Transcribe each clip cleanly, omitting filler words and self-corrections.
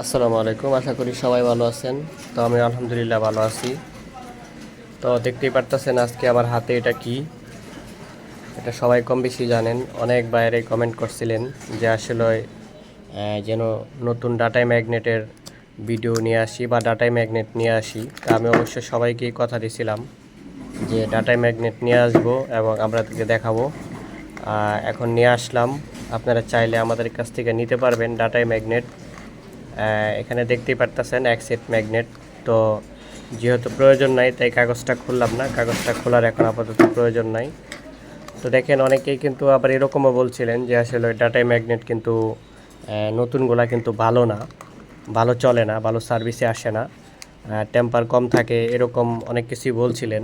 আসসালামু আলাইকুম, আশা করি সবাই ভালো আছেন। তো আমি আলহামদুলিল্লাহ ভালো আছি। তো দেখতেই পারতেছেন আজকে আমার হাতে এটা কি, এটা সবাই কম বেশি জানেন। অনেক বাইরে কমেন্ট করছিলেন যে আসলে যেন নতুন ডাটাই ম্যাগনেটের ভিডিও নিয়ে আসি বা ডাটাই ম্যাগনেট নিয়ে আসি। তা আমি অবশ্যই সবাইকেই কথা দিয়েছিলাম যে ডাটাই ম্যাগনেট নিয়ে আসবো এবং আপনাদেরকে দেখাবো। এখন নিয়ে আসলাম, আপনারা চাইলে আমাদের কাছ থেকে নিতে পারবেন ডাটাই ম্যাগনেট। এখানে দেখতেই পারতেছেন এক সেট ম্যাগনেট। তো যেহেতু প্রয়োজন নাই তাই কাগজটা খুললাম না, কাগজটা খোলার এখন আপাতত প্রয়োজন নাই। তো দেখেন অনেকেই কিন্তু আবার এরকমও বলছিলেন যে আসলে ডাটাই ম্যাগনেট কিন্তু নতুনগুলা কিন্তু ভালো না, ভালো চলে না, ভালো সার্ভিসে আসে না, টেম্পার কম থাকে, এরকম অনেক কিছুই বলছিলেন।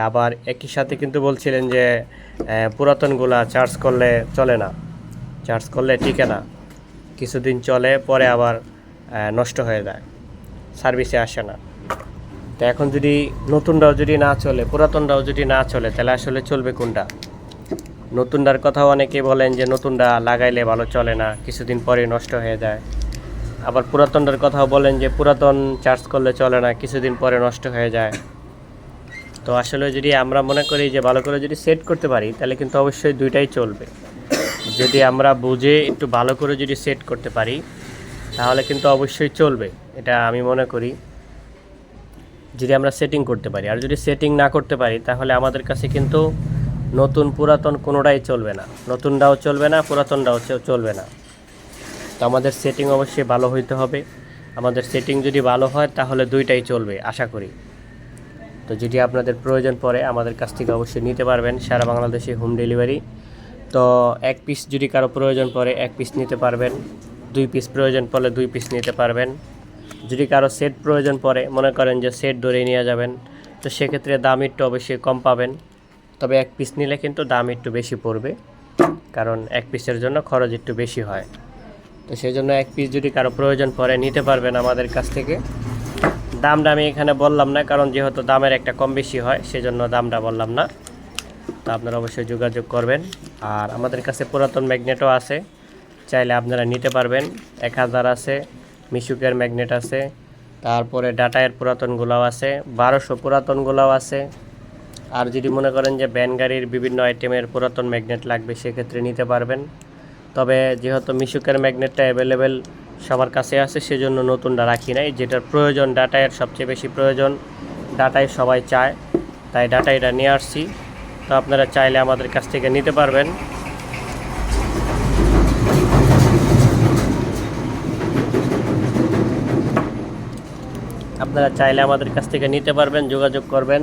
আবার একই সাথে কিন্তু বলছিলেন যে পুরাতনগুলা চার্জ করলে চলে না, চার্জ করলে টিকে না, কিছুদিন চলে পরে আবার নষ্ট হয়ে যায়, সার্ভিসে আসে না। তো এখন যদি নতুনটাও যদি না চলে, পুরাতনটাও যদি না চলে, তাহলে আসলে চলবে কোনটা? নতুনটার কথাও অনেকেই বলেন যে নতুনটা লাগাইলে ভালো চলে না, কিছুদিন পরে নষ্ট হয়ে যায়। আবার পুরাতনটার কথাও বলেন যে পুরাতন চার্জ করলে চলে না, কিছুদিন পরে নষ্ট হয়ে যায়। তো আসলে যদি আমরা মনে করি যে ভালো করে যদি সেট করতে পারি তাহলে কিন্তু অবশ্যই দুইটাই চলবে। যদি আমরা বুঝে একটু ভালো করে যদি সেট করতে পারি তাহলে কিন্তু অবশ্যই চলবে, এটা আমি মনে করি। যদি আমরা সেটিং করতে পারি, আর যদি সেটিং না করতে পারি তাহলে আমাদের কাছে কিন্তু নতুন পুরাতন কোনোটাই চলবে না, নতুনটাও চলবে না, পুরাতনটাও চলবে না। তো আমাদের সেটিং অবশ্যই ভালো হইতে হবে। আমাদের সেটিং যদি ভালো হয় তাহলে দুইটাই চলবে আশা করি। তো যদি আপনাদের প্রয়োজন পড়ে আমাদের কাছ থেকে অবশ্যই নিতে পারবেন, সারা বাংলাদেশে হোম ডেলিভারি। তো এক পিস যদি কারো প্রয়োজন পড়ে এক পিস নিতে পারবেন, 2 পিস প্রয়োজন পড়লে 2 পিস নিতে পারবেন। যদি কারো সেট প্রয়োজন পড়ে, মনে করেন যে সেট ধরে নিয়ে যাবেন, তো সেক্ষেত্রে দাম একটু অবশ্যই কম পাবেন। তবে এক পিস নিলে কিন্তু দাম একটু বেশি পড়বে, কারণ এক পিসের জন্য খরচ একটু বেশি হয়। তো সেই জন্য এক পিস যদি কারো প্রয়োজন পড়ে নিতে পারবেন আমাদের কাছ থেকে। দামটা আমি এখানে বললাম না, কারণ যেহেতু দামের একটা কম বেশি হয় সেজন্য দামটা বললাম না। তো আপনারা অবশ্যই যোগাযোগ করবেন। আর আমাদের কাছে পুরাতন ম্যাগনেটও আছে, চাইলে আপনারা নিতে পারবেন। 1000 আছে, মিশুকের ম্যাগনেট আছে, তারপরে ডাটায়ের পুরাতনগুলোও আছে, 1200 পুরাতনগুলোও আছে। আর যদি মনে করেন যে ভ্যান গাড়ির বিভিন্ন আইটেমের পুরাতন ম্যাগনেট লাগবে সেক্ষেত্রে নিতে পারবেন। তবে যেহেতু মিশুকের ম্যাগনেটটা অ্যাভেলেবেল সবার কাছে আছে সেজন্য নতুনটা রাখি নাই। যেটার প্রয়োজন, ডাটায়ের সবচেয়ে বেশি প্রয়োজন, ডাটাই সবাই চায়, তাই ডাটাইটা নিয়ে আসছি। তো আপনারা চাইলে আমাদের কাছ থেকে নিতে পারবেন। আপনারা চাইলে আমাদের কাছ থেকে নিতে পারবেন, যোগাযোগ করবেন।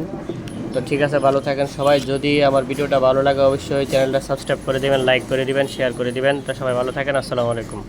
তো ঠিক আছে, ভালো থাকেন সবাই। যদি আমার ভিডিওটা ভালো লাগে অবশ্যই চ্যানেলটা সাবস্ক্রাইব করে দেবেন, লাইক করে দিবেন, শেয়ার করে দিবেন। তো সবাই ভালো থাকেন, আসসালামু আলাইকুম।